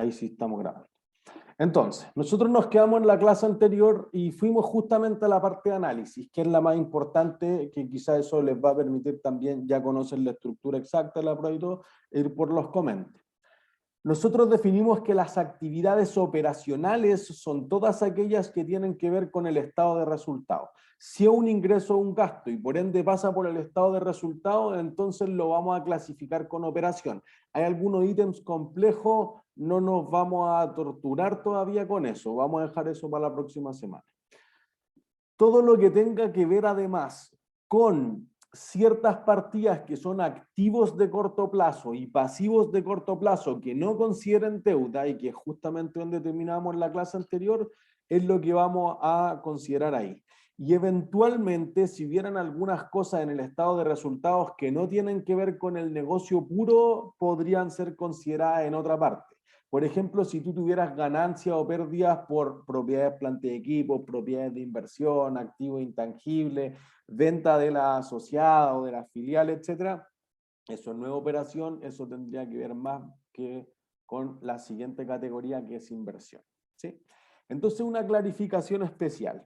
Ahí sí estamos grabando. Entonces, nosotros nos quedamos en la clase anterior y fuimos justamente a la parte de análisis, que es la más importante, que quizá eso les va a permitir también ya conocer la estructura exacta de la prueba y todo, ir por los comentarios. Nosotros definimos que las actividades operacionales son todas aquellas que tienen que ver con el estado de resultados. Si es un ingreso o un gasto y por ende pasa por el estado de resultados, entonces lo vamos a clasificar con operación. Hay algunos ítems complejos, no nos vamos a torturar todavía con eso, vamos a dejar eso para la próxima semana. Todo lo que tenga que ver además con ciertas partidas que son activos de corto plazo y pasivos de corto plazo que no consideren deuda y que justamente donde terminamos la clase anterior, es lo que vamos a considerar ahí. Y eventualmente, si vieran algunas cosas en el estado de resultados que no tienen que ver con el negocio puro, podrían ser consideradas en otra parte. Por ejemplo, si tú tuvieras ganancias o pérdidas por propiedades, planta de equipo, propiedades de inversión, activos intangibles, venta de la asociada o de la filial, etcétera, eso no es operación, eso tendría que ver más que con la siguiente categoría que es inversión, ¿sí? Entonces, una clarificación especial.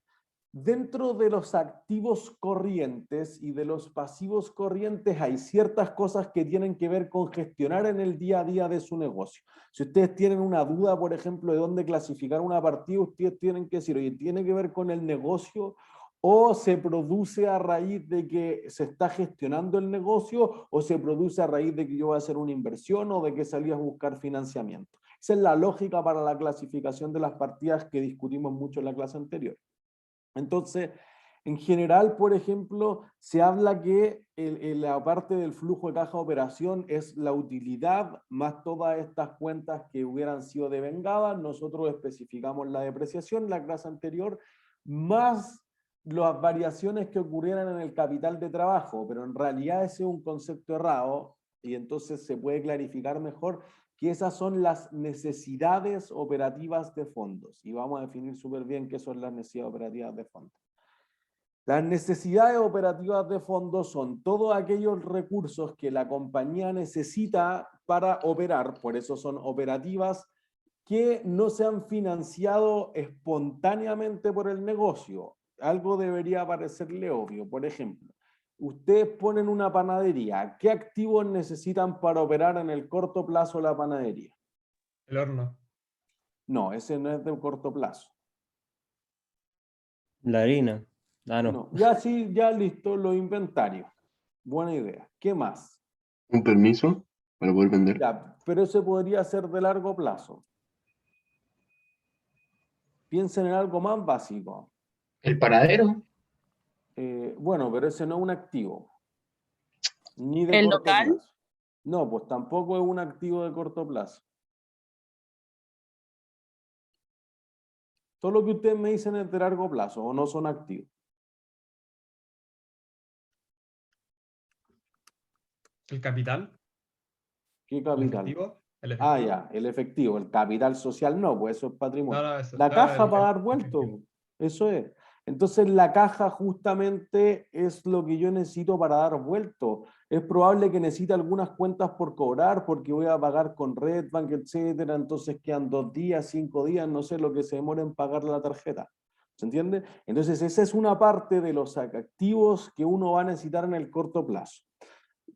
Dentro de los activos corrientes y de los pasivos corrientes hay ciertas cosas que tienen que ver con gestionar en el día a día de su negocio. Si ustedes tienen una duda, por ejemplo, de dónde clasificar una partida, ustedes tienen que decir, oye, ¿tiene que ver con el negocio o se produce a raíz de que se está gestionando el negocio o se produce a raíz de que yo voy a hacer una inversión o de que salí a buscar financiamiento? Esa es la lógica para la clasificación de las partidas que discutimos mucho en la clase anterior. Entonces, en general, por ejemplo, se habla que la parte del flujo de caja de operación es la utilidad más todas estas cuentas que hubieran sido devengadas. Nosotros especificamos la depreciación en la clase anterior, más las variaciones que ocurrieran en el capital de trabajo, pero en realidad ese es un concepto errado y entonces se puede clarificar mejor que esas son las necesidades operativas de fondos. Y vamos a definir súper bien qué son las necesidades operativas de fondos. Las necesidades operativas de fondos son todos aquellos recursos que la compañía necesita para operar, por eso son operativas, que no se han financiado espontáneamente por el negocio. Algo debería parecerle obvio. Por ejemplo, ustedes ponen una panadería. ¿Qué activos necesitan para operar en el corto plazo la panadería? El horno. No, ese no es de corto plazo. La harina. Ah, no. No, ya sí, ya listo, los inventarios. Buena idea. ¿Qué más? Un permiso para poder vender. Ya, pero ese podría ser de largo plazo. Piensen en algo más básico. El paradero. Bueno, pero ese no es un activo. Ni de ¿El corto local? plazo. No, pues tampoco es un activo de corto plazo. Todo lo que ustedes me dicen es de largo plazo o no son activos. El capital. ¿Qué El capital? efectivo. El Ah, efectivo. ya, el efectivo. El capital social no, pues eso es patrimonio. No, no, eso. La No, caja para dar efectivo. vuelto, eso es. Entonces la caja justamente es lo que yo necesito para dar vuelto. Es probable que necesite algunas cuentas por cobrar porque voy a pagar con Redbank, etcétera. Entonces quedan 2 días, 5 días, no sé lo que se demora en pagar la tarjeta. ¿Se entiende? Entonces esa es una parte de los activos que uno va a necesitar en el corto plazo.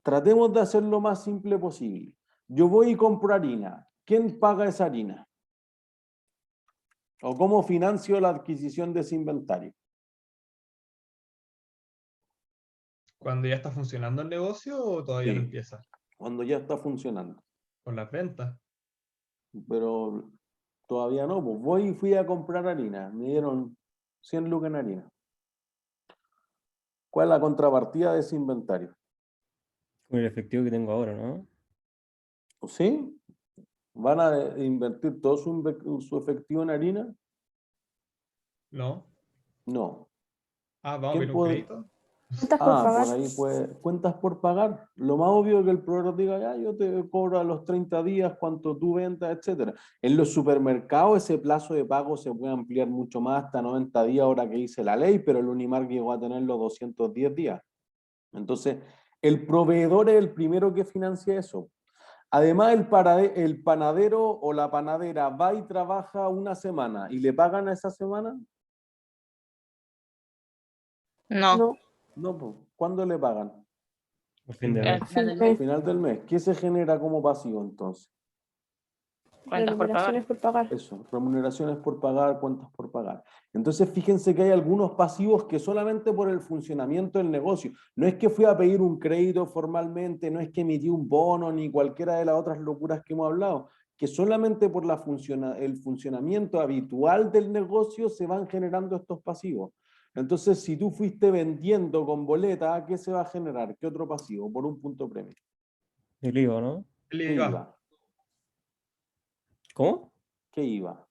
Tratemos de hacerlo lo más simple posible. Yo voy y compro harina. ¿Quién paga esa harina? ¿O cómo financio la adquisición de ese inventario? ¿Cuando ya está funcionando el negocio o todavía no Sí, empieza? cuando ya está funcionando. Con las ventas. Pero todavía no, pues voy y fui a comprar harina. Me dieron 100 lucas en harina. ¿Cuál es la contrapartida de ese inventario? Con el efectivo que tengo ahora, ¿no? ¿Sí? ¿Van a invertir todo su efectivo en harina? No. No. Ah, vamos a ¿Quién pedir un puede? crédito. ¿Cuentas por Ah, por pagar? ahí pues, cuentas por pagar. Lo más obvio es que el proveedor diga, ya, yo te cobro a los 30 días cuánto tú ventas, etcétera. En los supermercados ese plazo de pago se puede ampliar mucho más, hasta 90 días, ahora que dice la ley, pero el Unimark llegó a tener los 210 días. Entonces, el proveedor es el primero que financia eso. Además, el panadero o la panadera va y trabaja una semana y le pagan a esa semana. No, No, No, pues, ¿cuándo le pagan? Por fin de al mes. final del fin, mes, Al final del mes. ¿Qué se genera como pasivo entonces? cuentas por pagar. remuneraciones por pagar. Eso, remuneraciones por pagar, cuentas por pagar. Entonces, fíjense que hay algunos pasivos que solamente por el funcionamiento del negocio, no es que fui a pedir un crédito formalmente, no es que emití un bono, ni cualquiera de las otras locuras que hemos hablado, que solamente por el funcionamiento habitual del negocio se van generando estos pasivos. Entonces, si tú fuiste vendiendo con boleta, ¿qué se va a generar? ¿Qué otro pasivo? Por un punto premio. El IVA, ¿no? El ¿Qué IVA. IVA? ¿Cómo? ¿Qué IVA?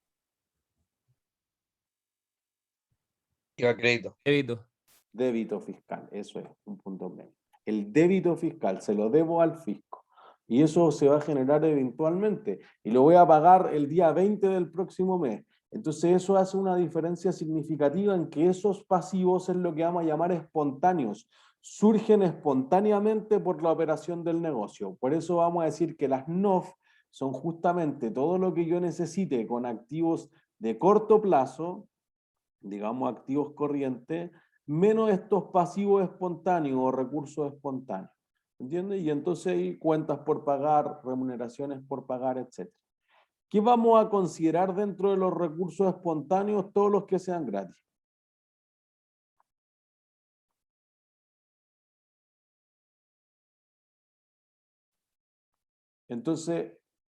IVA a crédito. Débito. Débito fiscal, eso es, un punto premio. El débito fiscal, se lo debo al fisco. Y eso se va a generar eventualmente. Y lo voy a pagar el día 20 del próximo mes. Entonces eso hace una diferencia significativa en que esos pasivos es lo que vamos a llamar espontáneos. Surgen espontáneamente por la operación del negocio. Por eso vamos a decir que las NOF son justamente todo lo que yo necesite con activos de corto plazo, digamos activos corrientes, menos estos pasivos espontáneos o recursos espontáneos. ¿Entiendes? Y entonces hay cuentas por pagar, remuneraciones por pagar, etc. ¿Qué vamos a considerar dentro de los recursos espontáneos? Todos los que sean gratis. Entonces,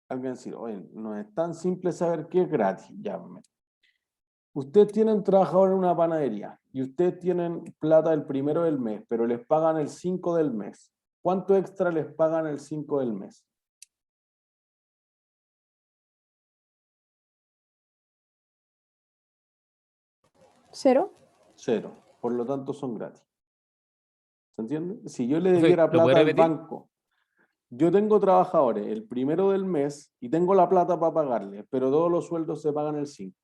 alguien decir, oye, no es tan simple saber qué es gratis. Ya, ustedes tienen trabajadores en una panadería y ustedes tienen plata el 1 del mes, pero les pagan el 5 del mes. ¿Cuánto extra les pagan el 5 del mes? ¿Cero? 0. Por lo tanto, son gratis. ¿Se entiende? Si yo le Profe, debiera ¿lo puede plata al repetir? banco, yo tengo trabajadores el 1 del mes y tengo la plata para pagarles, pero todos los sueldos se pagan el 5.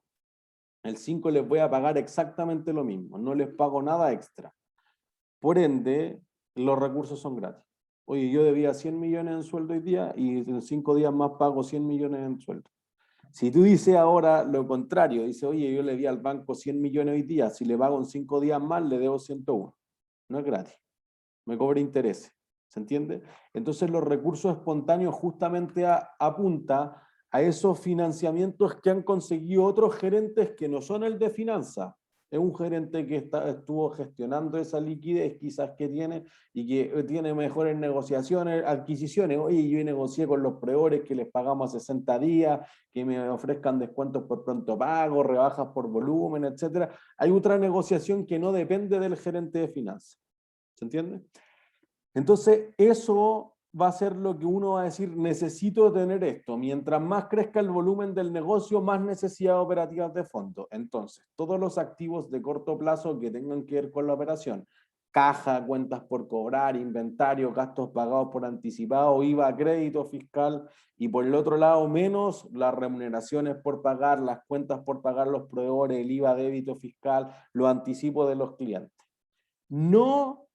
El 5 les voy a pagar exactamente lo mismo, no les pago nada extra. Por ende, los recursos son gratis. Oye, yo debía 100 millones en sueldo hoy día y en 5 días más pago 100 millones en sueldo. Si tú dices ahora lo contrario, dices, oye, yo le di al banco 100 millones hoy día, si le pago en 5 días más, le debo 101. No es gratis, me cobra intereses. ¿Se entiende? Entonces los recursos espontáneos justamente apunta a esos financiamientos que han conseguido otros gerentes que no son el de finanzas. Es un gerente que estuvo gestionando esa liquidez quizás que tiene y que tiene mejores negociaciones, adquisiciones. Oye, yo negocié con los proveedores que les pagamos a 60 días, que me ofrezcan descuentos por pronto pago, rebajas por volumen, etc. Hay otra negociación que no depende del gerente de finanzas. ¿Se entiende? Entonces, eso va a ser lo que uno va a decir, necesito tener esto. Mientras más crezca el volumen del negocio, más necesidades operativas de fondo. Entonces, todos los activos de corto plazo que tengan que ver con la operación, caja, cuentas por cobrar, inventario, gastos pagados por anticipado, IVA, crédito fiscal, y por el otro lado, menos las remuneraciones por pagar, las cuentas por pagar los proveedores, el IVA, débito fiscal, los anticipos de los clientes. No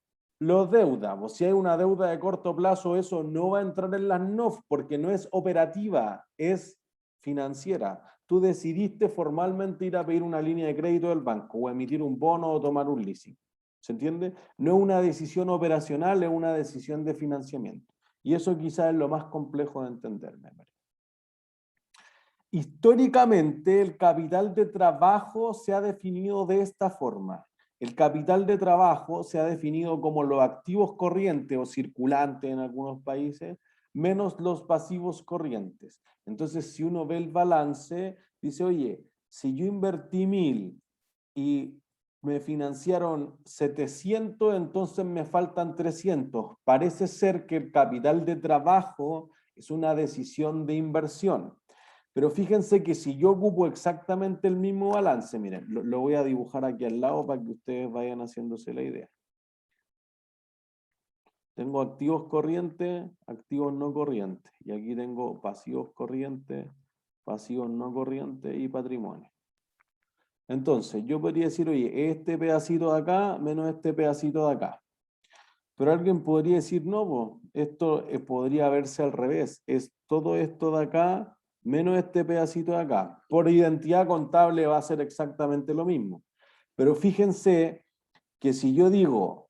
los deudas, o si hay una deuda de corto plazo, eso no va a entrar en las NOF porque no es operativa, es financiera. Tú decidiste formalmente ir a pedir una línea de crédito del banco o emitir un bono o tomar un leasing. ¿Se entiende? No es una decisión operacional, es una decisión de financiamiento. Y eso quizás es lo más complejo de entender, me parece. Históricamente, el capital de trabajo se ha definido de esta forma. El capital de trabajo se ha definido como los activos corrientes o circulantes en algunos países, menos los pasivos corrientes. Entonces, si uno ve el balance, dice, oye, si yo invertí 1000 y me financiaron 700, entonces me faltan 300. Parece ser que el capital de trabajo es una decisión de inversión. Pero fíjense que si yo ocupo exactamente el mismo balance, miren, lo voy a dibujar aquí al lado para que ustedes vayan haciéndose la idea. Tengo activos corrientes, activos no corrientes. Y aquí tengo pasivos corrientes, pasivos no corrientes y patrimonio. Entonces, yo podría decir, oye, este pedacito de acá menos este pedacito de acá. Pero alguien podría decir, no, po, esto podría verse al revés. Es todo esto de acá menos este pedacito de acá. Por identidad contable va a ser exactamente lo mismo. Pero fíjense que si yo digo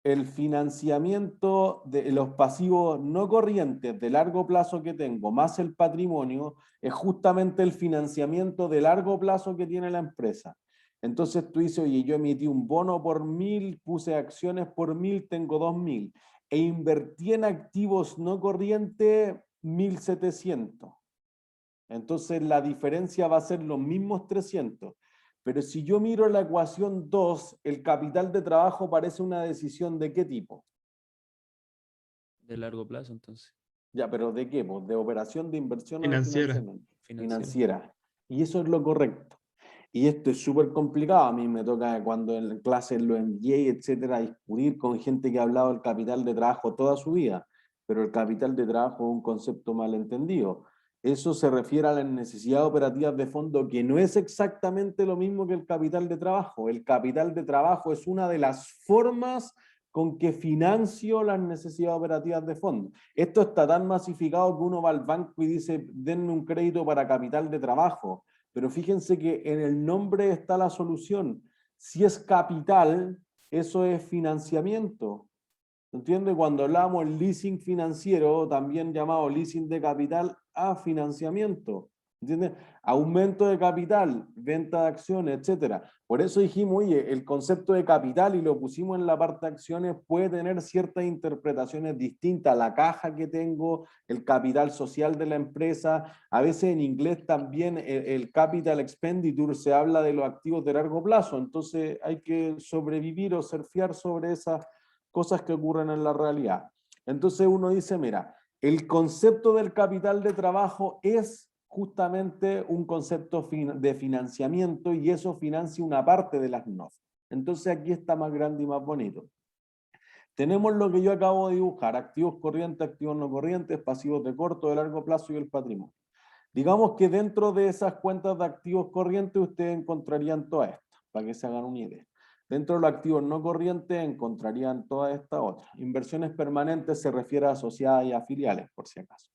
el financiamiento de los pasivos no corrientes de largo plazo que tengo, más el patrimonio, es justamente el financiamiento de largo plazo que tiene la empresa. Entonces tú dices, oye, yo emití un bono por 1000, puse acciones por 1000, tengo 2000, e invertí en activos no corrientes 1700. Entonces la diferencia va a ser los mismos 300. Pero si yo miro la ecuación 2, el capital de trabajo parece una decisión ¿de qué tipo? De largo plazo, entonces. Ya, pero ¿de qué? Pues, ¿de operación, de inversión o de Financiera. financiamiento? Financiera. Financiera. Y eso es lo correcto. Y esto es súper complicado. A mí me toca cuando en clases lo envié, etcétera, discutir con gente que ha hablado del capital de trabajo toda su vida. Pero el capital de trabajo es un concepto mal entendido. Eso se refiere a las necesidades operativas de fondo, que no es exactamente lo mismo que el capital de trabajo. El capital de trabajo es una de las formas con que financio las necesidades operativas de fondo. Esto está tan masificado que uno va al banco y dice, denme un crédito para capital de trabajo. Pero fíjense que en el nombre está la solución. Si es capital, eso es financiamiento. ¿Entiende? Cuando hablamos leasing financiero, también llamado leasing de capital, a financiamiento. ¿Entiende? Aumento de capital, venta de acciones, etcétera. Por eso dijimos, oye, el concepto de capital, y lo pusimos en la parte de acciones, puede tener ciertas interpretaciones distintas. La caja que tengo, el capital social de la empresa. A veces en inglés también el capital expenditure se habla de los activos de largo plazo. Entonces hay que sobrevivir o surfear sobre esas cosas que ocurren en la realidad. Entonces uno dice, mira, el concepto del capital de trabajo es justamente un concepto de financiamiento y eso financia una parte de las NOF. Entonces aquí está más grande y más bonito. Tenemos lo que yo acabo de dibujar, activos corrientes, activos no corrientes, pasivos de corto, de largo plazo y el patrimonio. Digamos que dentro de esas cuentas de activos corrientes ustedes encontrarían todas estas, para que se hagan una idea. Dentro de los activos no corrientes encontrarían todas estas otras. Inversiones permanentes se refiere a sociedades y a filiales, por si acaso.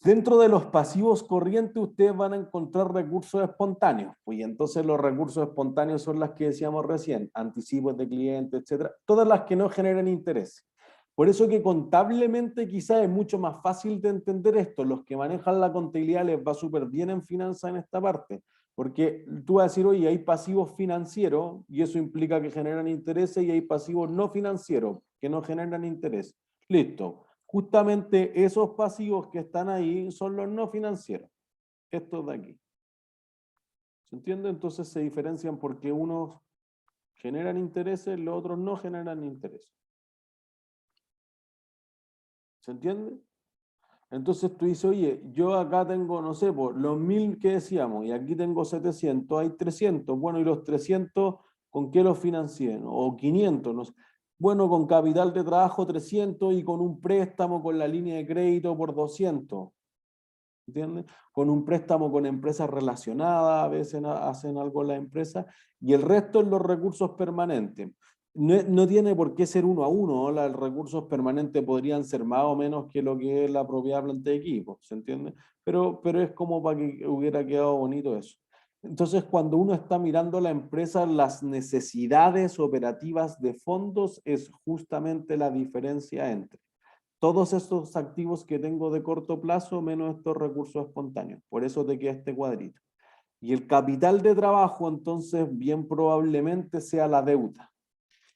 Dentro de los pasivos corrientes ustedes van a encontrar recursos espontáneos. Pues, y entonces los recursos espontáneos son las que decíamos recién, anticipos de clientes, etcétera, todas las que no generan interés. Por eso que contablemente quizás es mucho más fácil de entender esto. Los que manejan la contabilidad les va súper bien en finanzas en esta parte. Porque tú vas a decir, oye, hay pasivos financieros y eso implica que generan intereses y hay pasivos no financieros que no generan interés. Listo. Justamente esos pasivos que están ahí son los no financieros. Estos de aquí. ¿Se entiende? Entonces se diferencian porque unos generan intereses, los otros no generan intereses. ¿Se entiende? Entonces tú dices, oye, yo acá tengo, no sé, por los 1000 que decíamos, y aquí tengo 700, hay 300. Bueno, y los 300, ¿con qué los financié? O 500, no sé. Bueno, con capital de trabajo 300 y con un préstamo con la línea de crédito por 200. ¿Entiendes? Con un préstamo con empresas relacionadas, a veces hacen algo las empresas, y el resto es los recursos permanentes. No tiene por qué ser uno a uno, ¿no? Los recursos permanentes podrían ser más o menos que lo que es la propiedad planta de equipo, ¿se entiende? Pero es como para que hubiera quedado bonito eso. Entonces, cuando uno está mirando la empresa, las necesidades operativas de fondos es justamente la diferencia entre todos estos activos que tengo de corto plazo menos estos recursos espontáneos. Por eso te queda este cuadrito. Y el capital de trabajo, entonces, bien probablemente sea la deuda.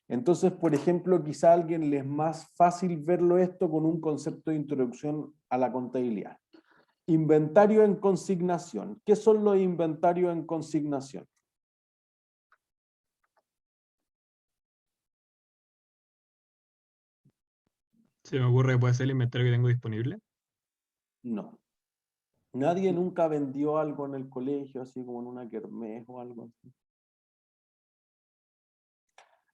Entonces, por ejemplo, quizá a alguien le es más fácil verlo esto con un concepto de introducción a la contabilidad. Inventario en consignación. ¿Qué son los inventarios en consignación? Se me ocurre que puede ser el inventario que tengo disponible. No. Nadie nunca vendió algo en el colegio, así como en una kermés o algo así.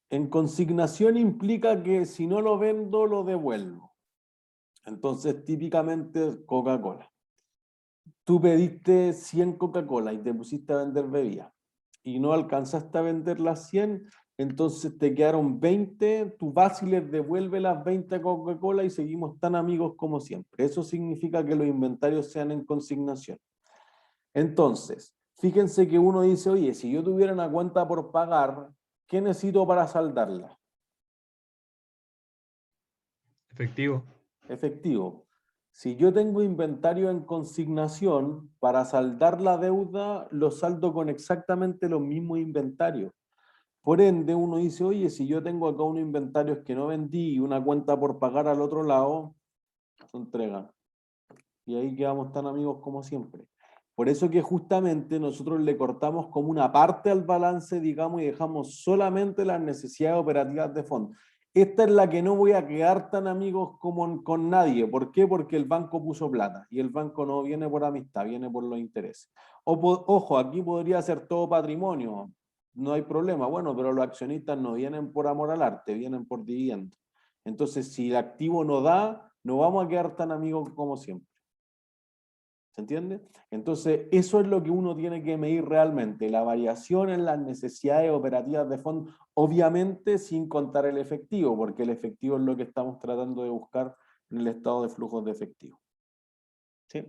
En consignación implica que si no lo vendo, lo devuelvo. Entonces, típicamente Coca-Cola. Tú pediste 100 Coca-Cola y te pusiste a vender bebidas y no alcanzaste a vender las 100, entonces te quedaron 20, tú vas y les devuelves las 20 a Coca-Cola y seguimos tan amigos como siempre. Eso significa que los inventarios sean en consignación. Entonces, fíjense que uno dice, oye, si yo tuviera una cuenta por pagar, ¿qué necesito para saldarla? Efectivo. Efectivo. Si yo tengo inventario en consignación, para saldar la deuda, lo saldo con exactamente los mismos inventarios. Por ende, uno dice, oye, si yo tengo acá unos inventarios que no vendí y una cuenta por pagar al otro lado, se entrega. Y ahí quedamos tan amigos como siempre. Por eso que justamente nosotros le cortamos como una parte al balance, digamos, y dejamos solamente las necesidades operativas de fondo. Esta es la que no voy a quedar tan amigos como con nadie. ¿Por qué? Porque el banco puso plata y el banco no viene por amistad, viene por los intereses. Ojo, aquí podría ser todo patrimonio, no hay problema. Bueno, pero los accionistas no vienen por amor al arte, vienen por dividendos. Entonces, si el activo no da, no vamos a quedar tan amigos como siempre. ¿Se entiende? Entonces, eso es lo que uno tiene que medir realmente, la variación en las necesidades operativas de fondo, obviamente sin contar el efectivo, porque el efectivo es lo que estamos tratando de buscar en el estado de flujos de efectivo. ¿Sí?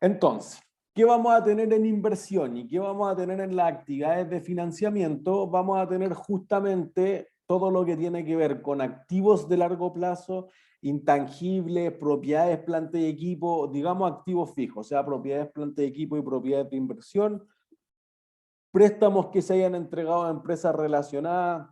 Entonces, ¿qué vamos a tener en inversión y qué vamos a tener en las actividades de financiamiento? Vamos a tener justamente todo lo que tiene que ver con activos de largo plazo, intangibles, propiedades, planta y equipo, digamos activos fijos, o sea, propiedades, planta y equipo y propiedades de inversión, préstamos que se hayan entregado a empresas relacionadas,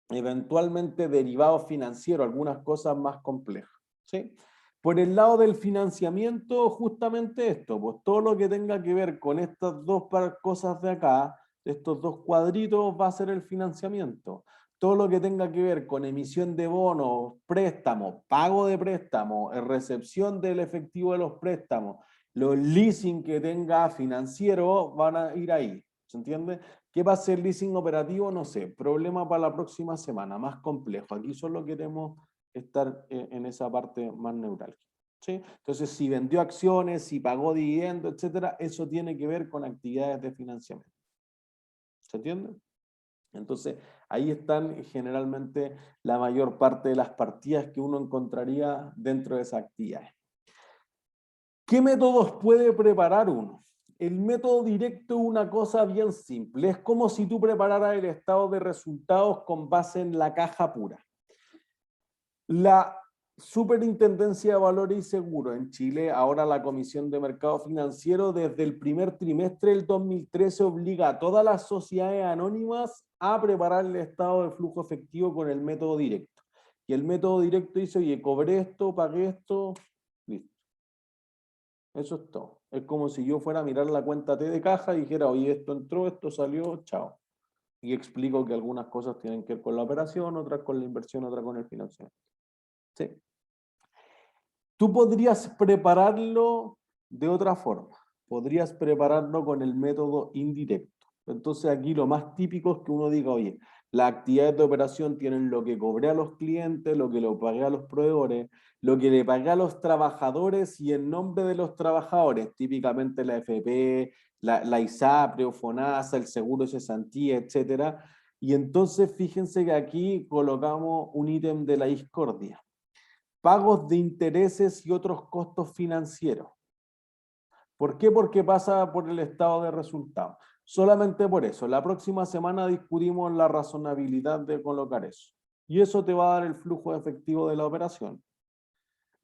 eventualmente derivados financieros, algunas cosas más complejas, ¿sí? Por el lado del financiamiento, justamente esto, pues todo lo que tenga que ver con estas dos cosas de acá, estos dos cuadritos, va a ser el financiamiento. Todo lo que tenga que ver con emisión de bonos, préstamos, pago de préstamos, recepción del efectivo de los préstamos, los leasing que tenga financiero van a ir ahí. ¿Se entiende? ¿Qué va a ser leasing operativo? No sé. Problema para la próxima semana, más complejo. Aquí solo queremos estar en esa parte más neurálgica. ¿Sí? Entonces, si vendió acciones, si pagó dividendos, etcétera, eso tiene que ver con actividades de financiamiento. ¿Se entiende? Entonces, ahí están generalmente la mayor parte de las partidas que uno encontraría dentro de esas actividades. ¿Qué métodos puede preparar uno? El método directo es una cosa bien simple. Es como si tú prepararas el estado de resultados con base en la caja pura. La Superintendencia de Valores y Seguros en Chile, ahora la Comisión de Mercado Financiero, desde el primer trimestre del 2013 obliga a todas las sociedades anónimas a preparar el estado de flujo efectivo con el método directo. Y el método directo dice, oye, cobré esto, pagué esto, listo. Eso es todo. Es como si yo fuera a mirar la cuenta T de caja y dijera, oye, esto entró, esto salió, chao. Y explico que algunas cosas tienen que ver con la operación, otras con la inversión, otras con el financiamiento. ¿Sí? Tú podrías prepararlo de otra forma. Podrías prepararlo con el método indirecto. Entonces aquí lo más típico es que uno diga, oye, las actividades de operación tienen lo que cobré a los clientes, lo que le pagué a los proveedores, lo que le pagué a los trabajadores y en nombre de los trabajadores, típicamente la FP, la ISAPRE o FONASA, el seguro de cesantía, etcétera. Y entonces fíjense que aquí colocamos un ítem de la discordia. Pagos de intereses y otros costos financieros. ¿Por qué? Porque pasa por el estado de resultados. Solamente por eso. La próxima semana discutimos la razonabilidad de colocar eso. Y eso te va a dar el flujo efectivo de la operación.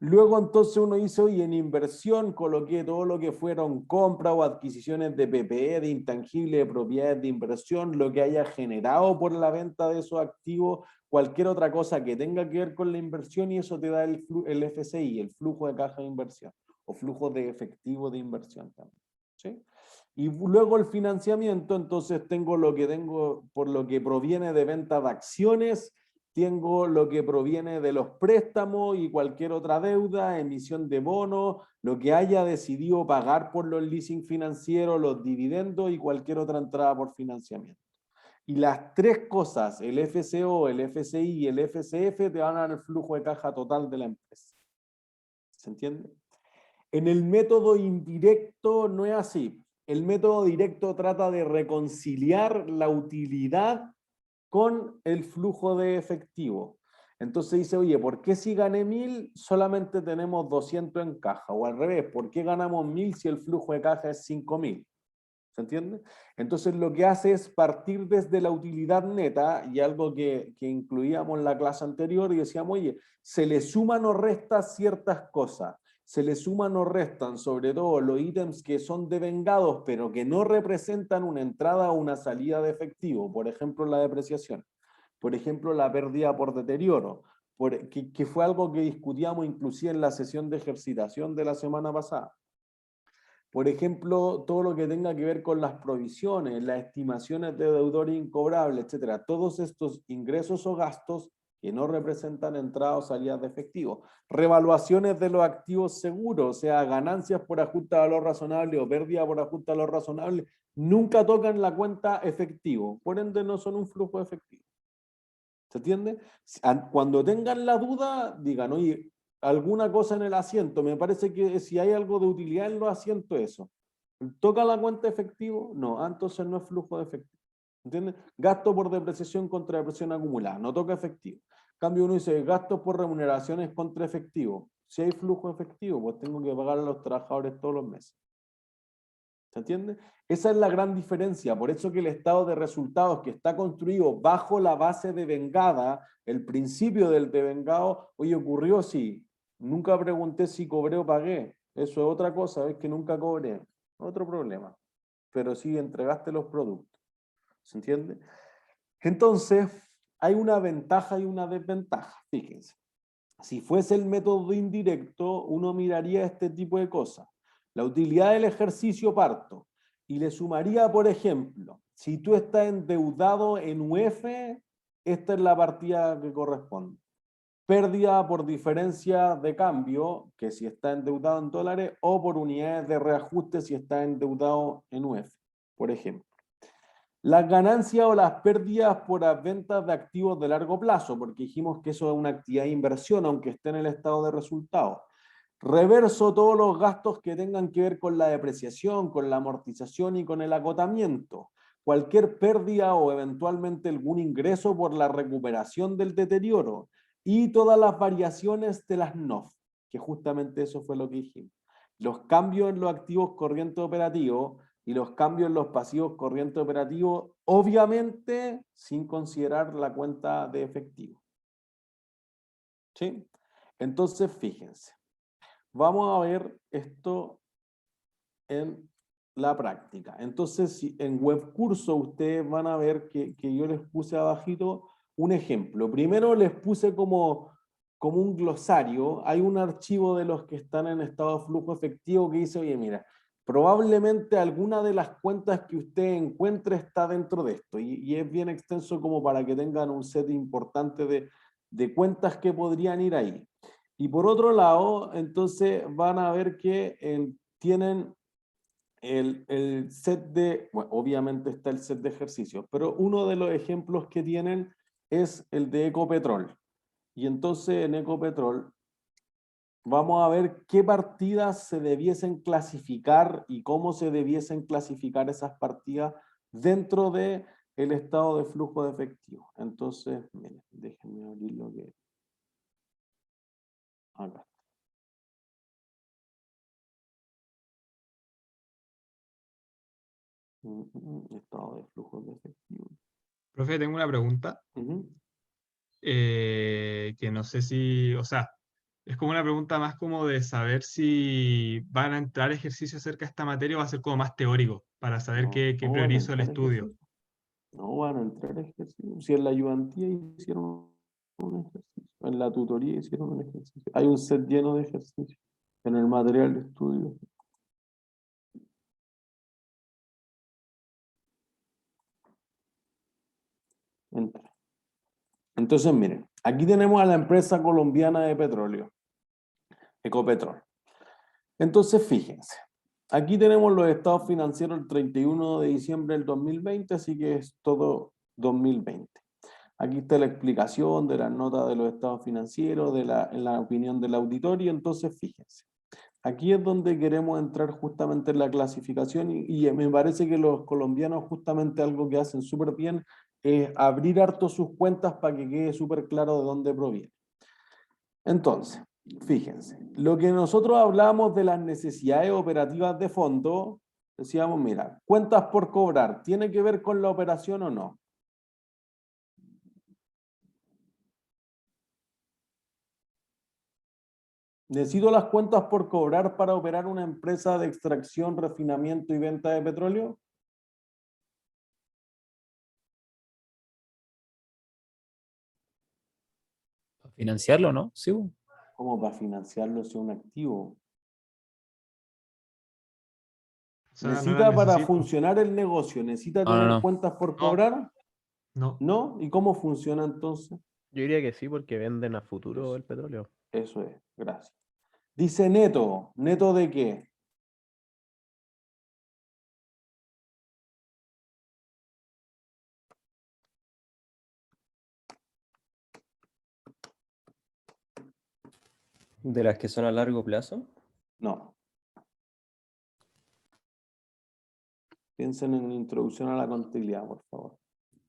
Luego entonces uno dice, oye, en inversión coloqué todo lo que fueron compras o adquisiciones de PPE, de intangibles, de propiedades de inversión, lo que haya generado por la venta de esos activos, cualquier otra cosa que tenga que ver con la inversión, y eso te da el FCI, el flujo de caja de inversión, o flujo de efectivo de inversión también. ¿Sí? Y luego el financiamiento, entonces tengo lo que tengo por lo que proviene de venta de acciones, tengo lo que proviene de los préstamos y cualquier otra deuda, emisión de bonos, lo que haya decidido pagar por los leasing financieros, los dividendos y cualquier otra entrada por financiamiento. Y las tres cosas, el FCO, el FCI y el FCF, te van a dar el flujo de caja total de la empresa. ¿Se entiende? En el método indirecto no es así. El método directo trata de reconciliar la utilidad con el flujo de efectivo. Entonces dice, oye, ¿por qué si gané 1000 solamente tenemos 200 en caja? O al revés, ¿por qué ganamos 1000 si el flujo de caja es 5000? ¿Se entiende? Entonces lo que hace es partir desde la utilidad neta, y algo que incluíamos en la clase anterior, y decíamos, oye, se le suman o restan ciertas cosas. Se le suman o restan sobre todo los ítems que son devengados, pero que no representan una entrada o una salida de efectivo. Por ejemplo, la depreciación. Por ejemplo, la pérdida por deterioro, que fue algo que discutíamos inclusive en la sesión de ejercitación de la semana pasada. Por ejemplo, todo lo que tenga que ver con las provisiones, las estimaciones de deudores incobrables, etcétera. Todos estos ingresos o gastos que no representan entradas o salidas de efectivo. Revaluaciones de los activos seguros, o sea, ganancias por ajuste a valor razonable o pérdida por ajuste a valor razonable, nunca tocan la cuenta efectivo. Por ende, no son un flujo efectivo. ¿Se entiende? Cuando tengan la duda, digan, oye, alguna cosa en el asiento, me parece que si hay algo de utilidad en los asientos, eso. ¿Toca la cuenta efectivo? No, entonces no es flujo de efectivo. ¿Entiendes? Gasto por depreciación contra depreciación acumulada, no toca efectivo. En cambio uno dice, gastos por remuneraciones contra efectivo. Si hay flujo efectivo, pues tengo que pagar a los trabajadores todos los meses. ¿Se entiende? Esa es la gran diferencia. Por eso que el estado de resultados que está construido bajo la base devengada, el principio del devengado, oye, ocurrió sí. Nunca pregunté si cobré o pagué. Eso es otra cosa, es que nunca cobré. Otro problema. Pero sí entregaste los productos. ¿Se entiende? Entonces, hay una ventaja y una desventaja. Fíjense. Si fuese el método indirecto, uno miraría este tipo de cosas. La utilidad del ejercicio parto. Y le sumaría, por ejemplo, si tú estás endeudado en UF, esta es la partida que corresponde. Pérdida por diferencia de cambio, que si está endeudado en dólares, o por unidades de reajuste si está endeudado en UF, por ejemplo. Las ganancias o las pérdidas por las ventas de activos de largo plazo, porque dijimos que eso es una actividad de inversión, aunque esté en el estado de resultados. Reverso todos los gastos que tengan que ver con la depreciación, con la amortización y con el acotamiento. Cualquier pérdida o eventualmente algún ingreso por la recuperación del deterioro. Y todas las variaciones de las NOF, que justamente eso fue lo que dijimos. Los cambios en los activos corrientes operativos y los cambios en los pasivos corrientes operativos, obviamente sin considerar la cuenta de efectivo. ¿Sí? Entonces, fíjense. Vamos a ver esto en la práctica. Entonces, si en webcurso ustedes van a ver que yo les puse abajito un ejemplo. Primero les puse como un glosario. Hay un archivo de los que están en estado de flujo efectivo que dice, oye, mira, probablemente alguna de las cuentas que usted encuentre está dentro de esto. Y es bien extenso como para que tengan un set importante de cuentas que podrían ir ahí. Y por otro lado, entonces van a ver que tienen el set de, bueno, obviamente está el set de ejercicios, pero uno de los ejemplos que tienen es el de Ecopetrol. Y entonces en Ecopetrol vamos a ver qué partidas se debiesen clasificar y cómo se debiesen clasificar esas partidas dentro del estado de flujo de efectivo. Entonces, miren, déjenme abrir lo que... Acá. Estado de flujo de efectivo. Profe, tengo una pregunta que no sé si, o sea, es como una pregunta más como de saber si van a entrar ejercicios acerca de esta materia o va a ser como más teórico, para saber No, qué no van a priorizo el entrar estudio. ejercicios. No van a entrar ejercicios. Si en la ayudantía hicieron un ejercicio, en la tutoría hicieron un ejercicio. Hay un set lleno de ejercicios en el material de estudio. Entra. Entonces, miren, aquí tenemos a la empresa colombiana de petróleo, Ecopetrol. Entonces, fíjense, aquí tenemos los estados financieros el 31 de diciembre del 2020, así que es todo 2020. Aquí está la explicación de las notas de los estados financieros, en la opinión del auditorio. Entonces, fíjense, aquí es donde queremos entrar justamente en la clasificación y me parece que los colombianos justamente algo que hacen súper bien es abrir harto sus cuentas para que quede súper claro de dónde proviene. Entonces, fíjense, lo que nosotros hablábamos de las necesidades operativas de fondo, decíamos, mira, cuentas por cobrar, ¿tiene que ver con la operación o no? ¿Necesito las cuentas por cobrar para operar una empresa de extracción, refinamiento y venta de petróleo? Para financiarlo, ¿no? Sí, bo. ¿Cómo para financiarlo si es un activo? O sea, no ¿Necesita las para necesito. funcionar el negocio? ¿Necesita No, no, tener no. cuentas por No. cobrar? No. ¿No? ¿Y cómo funciona entonces? Yo diría que sí, porque venden a futuro Eso. el petróleo. Eso es, gracias. Dice neto. ¿Neto de qué? De las que son a largo plazo. No. Piensen en introducción a la contabilidad, por favor.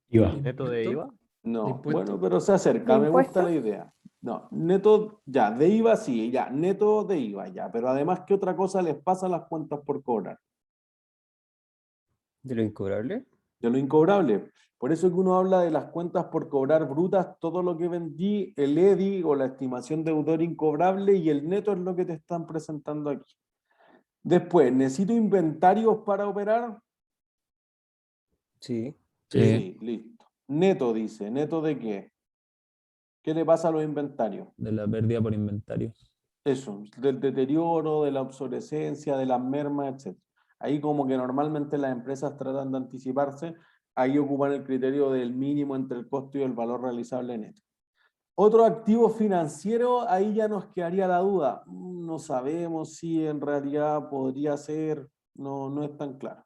¿Neto de IVA? No, ¿Impuesto? bueno, pero se acerca, ¿De me gusta la impuestos? idea. No, neto, ya, de IVA sí, ya, neto de IVA, ya, pero además, ¿qué otra cosa les pasa a las cuentas por cobrar? De lo incobrable. De lo incobrable. Por eso que uno habla de las cuentas por cobrar brutas, todo lo que vendí, el EDI o la estimación de deudor incobrable y el neto es lo que te están presentando aquí. Después, ¿necesito inventarios para operar? Sí. Sí. Sí, listo. Neto dice, ¿neto de qué? ¿Qué le pasa a los inventarios? De la pérdida por inventario. Eso, del deterioro, de la obsolescencia, de las mermas, etc. Ahí como que normalmente las empresas tratan de anticiparse, ahí ocupan el criterio del mínimo entre el costo y el valor realizable neto. Otro activo financiero, ahí ya nos quedaría la duda. No sabemos si en realidad podría ser, no es tan claro.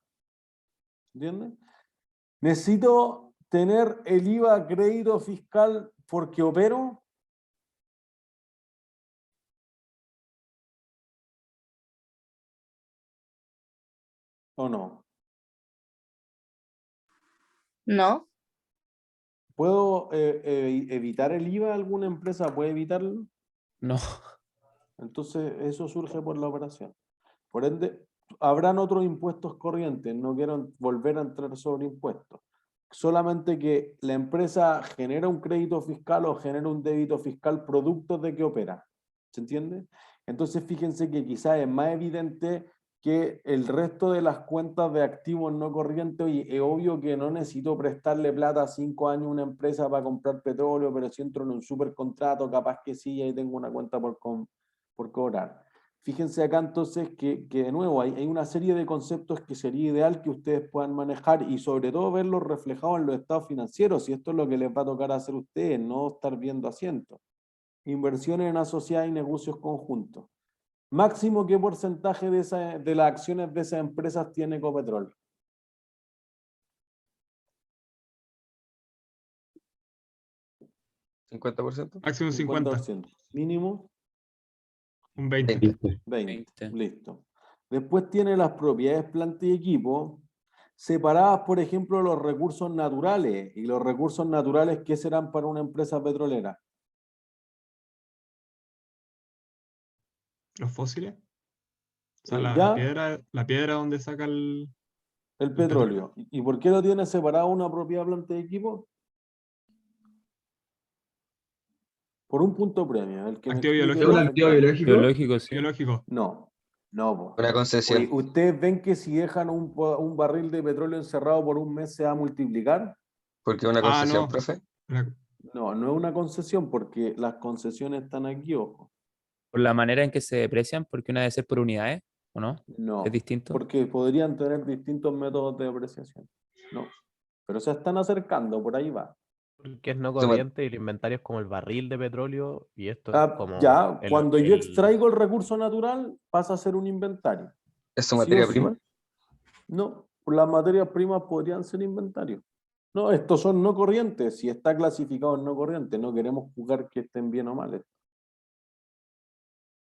¿Entiendes? ¿Necesito tener el IVA crédito fiscal porque opero? ¿O no? No. ¿Puedo evitar el IVA? ¿Alguna empresa puede evitarlo? No. Entonces, eso surge por la operación. Por ende, habrán otros impuestos corrientes, no quiero volver a entrar sobre impuestos. Solamente que la empresa genera un crédito fiscal o genera un débito fiscal producto de que opera. ¿Se entiende? Entonces, fíjense que quizás es más evidente que el resto de las cuentas de activos no corrientes, y es obvio que no necesito prestarle plata a 5 años a una empresa para comprar petróleo, pero si entro en un supercontrato, capaz que sí, ahí tengo una cuenta por cobrar. Fíjense acá entonces que de nuevo hay una serie de conceptos que sería ideal que ustedes puedan manejar y sobre todo verlos reflejados en los estados financieros, y esto es lo que les va a tocar hacer a ustedes, no estar viendo asientos. Inversiones en asociadas y negocios conjuntos. Máximo, ¿qué porcentaje de las acciones de esas empresas tiene Ecopetrol? ¿50%? Máximo 50. 50%. Mínimo Un 20. 20. 20. 20. Listo. Después tiene las propiedades, planta y equipo, separadas, por ejemplo, los recursos naturales. ¿Y los recursos naturales qué serán para una empresa petrolera? Los fósiles. O sea, ¿Ya? la piedra donde saca el El petróleo. petróleo. ¿Y por qué lo tiene separado una propiedad, planta y equipo? Por un punto premio. El que me Activo explique ¿Es un activo perfectamente. biológico? Biológico, sí. biológico. No, po. Una Oye, concesión. ¿ustedes ven que si dejan un barril de petróleo encerrado por un mes se va a multiplicar? Porque una Ah, concesión, no. profe. No, no es una concesión porque las concesiones están aquí, ojo. Por la manera en que se deprecian, porque una debe ser por unidades, ¿o no? No, ¿Es distinto? porque podrían tener distintos métodos de apreciación. No, pero se están acercando, por ahí va. Porque es no Eso me- corriente y el inventario es como el barril de petróleo y esto es Ah, como ya, el, cuando yo el- extraigo el recurso natural, pasa a ser un inventario. ¿Es su ¿Sí o materia sí? prima? No, las materias primas podrían ser inventario. No, estos son no corrientes. Si está clasificado en no corriente, no queremos jugar que estén bien o mal.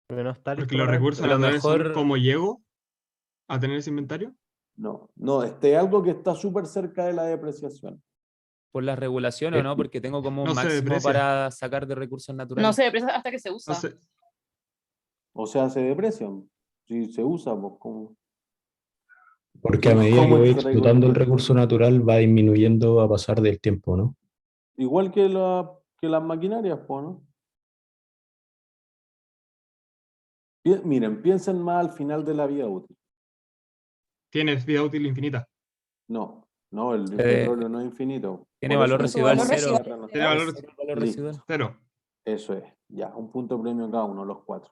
pero no está Porque listo los para recursos A lo naturales son mejor- como llego a tener ese inventario. No, este es algo que está súper cerca de la depreciación. por las regulaciones o no, porque tengo como un No se máximo deprecia. para sacar de recursos naturales. No se deprecia hasta que se No usa. sé, O sea, se deprecian. Si se usa, pues como... Porque a medida que ¿Cómo voy entrego explotando el impuestos? recurso natural va disminuyendo a pasar del tiempo, ¿no? Igual que las maquinarias, pues, ¿no? Miren, piensen más al final de la vida útil. tienes vida útil infinita. No, el Eh, petróleo no es infinito. tiene Por eso valor necesitamos residual cero. terreno. Tiene valor Cero valor Listo. residual. 0. Eso es, ya, un punto premio cada uno, los 4.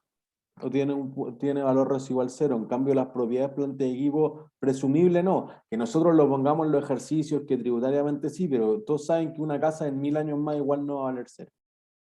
O tiene valor residual 0, en cambio las propiedades planteadas de equipo, presumible no, que nosotros lo pongamos en los ejercicios, que tributariamente sí, pero todos saben que una casa en 1000 años más igual no va a valer 0.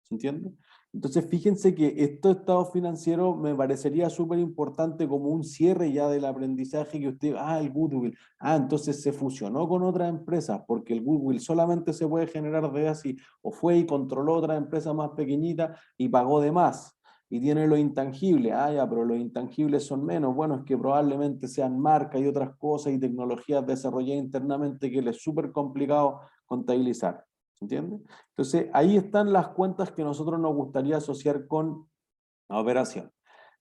¿Se entiende? Entonces fíjense que estos estados financieros me parecería súper importante como un cierre ya del aprendizaje que usted, el goodwill, entonces se fusionó con otras empresas, porque el goodwill solamente se puede generar de así, o fue y controló otra empresa más pequeñita y pagó de más, y tiene lo intangible, ya, pero los intangibles son menos, bueno, es que probablemente sean marcas y otras cosas y tecnologías desarrolladas internamente que les es súper complicado contabilizar. ¿Se entiende? Entonces, ahí están las cuentas que nosotros nos gustaría asociar con la operación.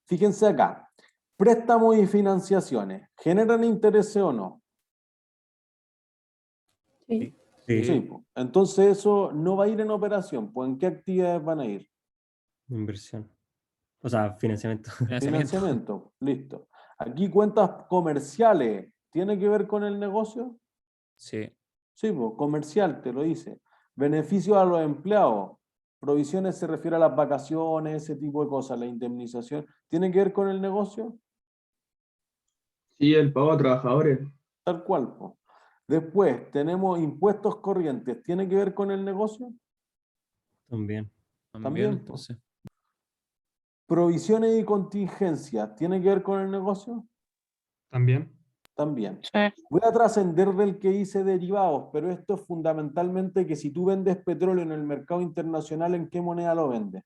Fíjense acá, préstamos y financiaciones, ¿generan intereses o no? Sí. Sí, pues. Entonces eso no va a ir en operación, pues ¿en qué actividades van a ir? Inversión. O sea, financiamiento. Financiamiento, listo. Aquí cuentas comerciales, ¿tiene que ver con el negocio? Sí. Sí, pues, comercial, te lo dice. Beneficios a los empleados. Provisiones se refiere a las vacaciones, ese tipo de cosas, la indemnización. ¿Tiene que ver con el negocio? Sí, el pago a trabajadores. Tal cual, pues. Después tenemos impuestos corrientes. ¿Tiene que ver con el negocio? También. También, entonces. Provisiones y contingencias. ¿Tiene que ver con el negocio? También. También. Sí. Voy a trascender del que hice derivados, pero esto es fundamentalmente que si tú vendes petróleo en el mercado internacional, ¿en qué moneda lo vendes?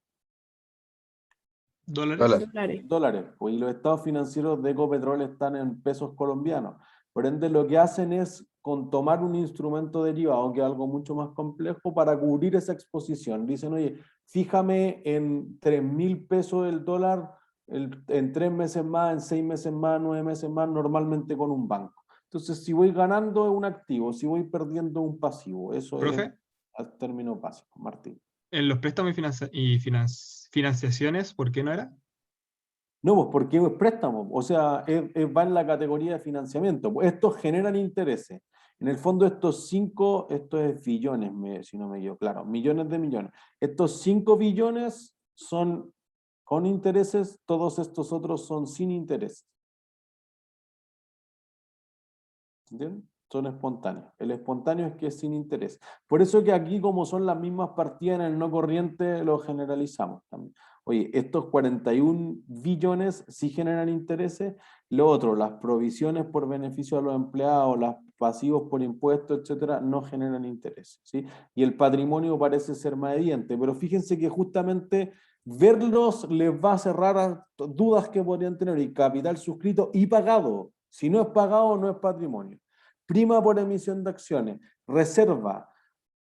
¿Dólares? Dólares, pues, y los estados financieros de Ecopetrol están en pesos colombianos. Por ende, lo que hacen es tomar un instrumento derivado, que es algo mucho más complejo, para cubrir esa exposición. Dicen, oye, fíjame en 3.000 pesos el dólar en 3 meses más, en 6 meses más, 9 meses más, normalmente con un banco. Entonces, si voy ganando es un activo, si voy perdiendo un pasivo. Eso es ¿Profe? al término básico, Martín. En los préstamos y financiaciones, ¿por qué no era? No, pues porque es préstamo, o sea, va en la categoría de financiamiento. Estos generan intereses. En el fondo estos 5, esto es billones, si no me equivoco, claro, millones de millones. Estos 5 billones son con intereses, todos estos otros son sin intereses. ¿Entienden? Son espontáneos. El espontáneo es que es sin interés. Por eso que aquí, como son las mismas partidas en el no corriente, lo generalizamos también. Oye, estos 41 billones sí generan intereses. Lo otro, las provisiones por beneficio a los empleados, los pasivos por impuestos, etcétera, no generan intereses, ¿sí? Y el patrimonio parece ser más evidente, pero fíjense que justamente verlos les va a cerrar dudas que podrían tener. Y capital suscrito y pagado. Si no es pagado, no es patrimonio. Prima por emisión de acciones, reserva,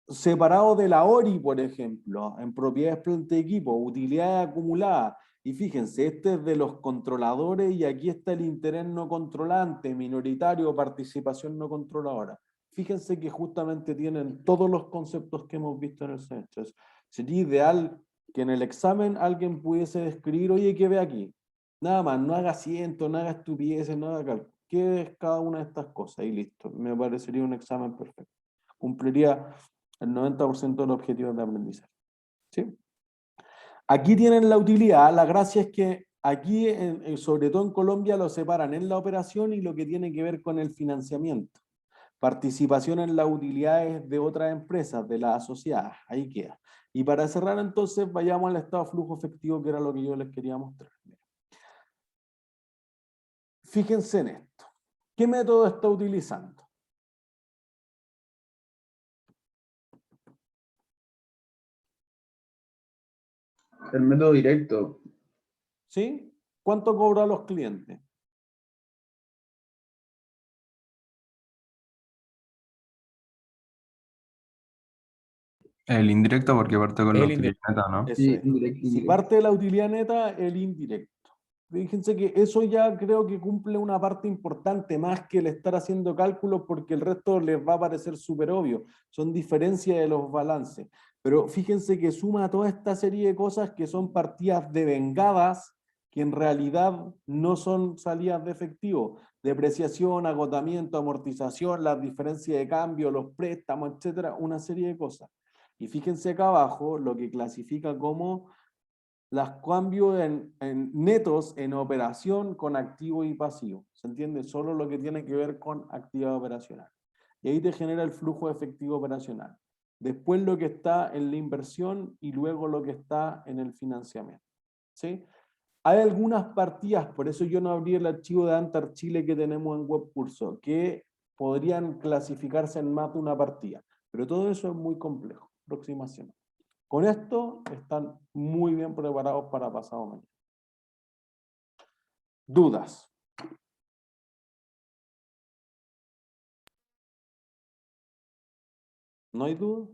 separado de la ORI, por ejemplo, en propiedades planta de equipo, utilidades acumuladas. Y fíjense, este es de los controladores y aquí está el interés no controlante, minoritario, participación no controladora. Fíjense que justamente tienen todos los conceptos que hemos visto en el semestre. Sería ideal que en el examen alguien pudiese describir, oye, ¿qué ve aquí? Nada más, no haga ciento, no haga estupideces, no haga cálculo. ¿Qué es cada una de estas cosas? Y listo, me parecería un examen perfecto. Cumpliría el 90% de los objetivos de aprendizaje. ¿Sí? Aquí tienen la utilidad, la gracia es que aquí, sobre todo en Colombia, lo separan en la operación y lo que tiene que ver con el financiamiento. Participación en las utilidades de otras empresas, de las asociadas, ahí queda. Y para cerrar entonces, vayamos al estado de flujo efectivo, que era lo que yo les quería mostrar. Fíjense en esto. ¿Qué método está utilizando? El método directo. ¿Sí? ¿Cuánto cobra a los clientes? El indirecto porque parte con El la indirecto. utilidad neta, ¿no? Eso Sí, es. indirecto, Si indirecto. parte de la utilidad neta, el indirecto. Fíjense que eso ya creo que cumple una parte importante, más que el estar haciendo cálculos, porque el resto les va a parecer súper obvio. Son diferencias de los balances. Pero fíjense que suma toda esta serie de cosas que son partidas devengadas, que en realidad no son salidas de efectivo. Depreciación, agotamiento, amortización, las diferencias de cambio, los préstamos, etcétera, una serie de cosas. Y fíjense acá abajo lo que clasifica como los cambios en netos en operación con activo y pasivo. ¿Se entiende? Solo lo que tiene que ver con actividad operacional. Y ahí te genera el flujo efectivo operacional. Después lo que está en la inversión y luego lo que está en el financiamiento. ¿Sí? Hay algunas partidas, por eso yo no abrí el archivo de Antar Chile que tenemos en WebCurso, que podrían clasificarse en más de una partida. Pero todo eso es muy complejo. Próxima semana. Con esto están muy bien preparados para pasado mañana. ¿Dudas? ¿No hay dudas?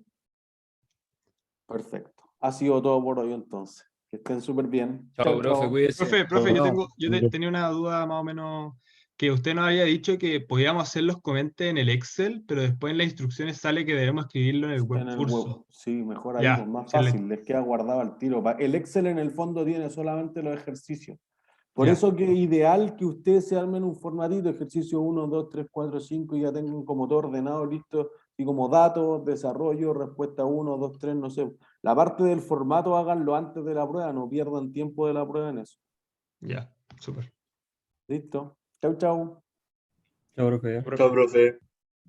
Perfecto. Ha sido todo por hoy entonces. Que estén súper bien. Chao, profe, cuídese. Profe, No, tenía una duda más o menos que usted nos había dicho que podíamos hacer los comentes en el Excel, pero después en las instrucciones sale que debemos escribirlo en el En el WebCurso. web. Sí, mejor ahí, Ya, pues más excelente. fácil. Les queda guardado al tiro. El Excel en el fondo tiene solamente los ejercicios. Por Ya. eso que es ideal que ustedes se armen un formatito, ejercicio 1, 2, 3, 4, 5, y ya tengan como todo ordenado, listo, y como datos, desarrollo, respuesta 1, 2, 3, no sé. La parte del formato háganlo antes de la prueba, no pierdan tiempo de la prueba en eso. Ya, súper. Listo. Chau, chau. Chao, profe. Chao, profe.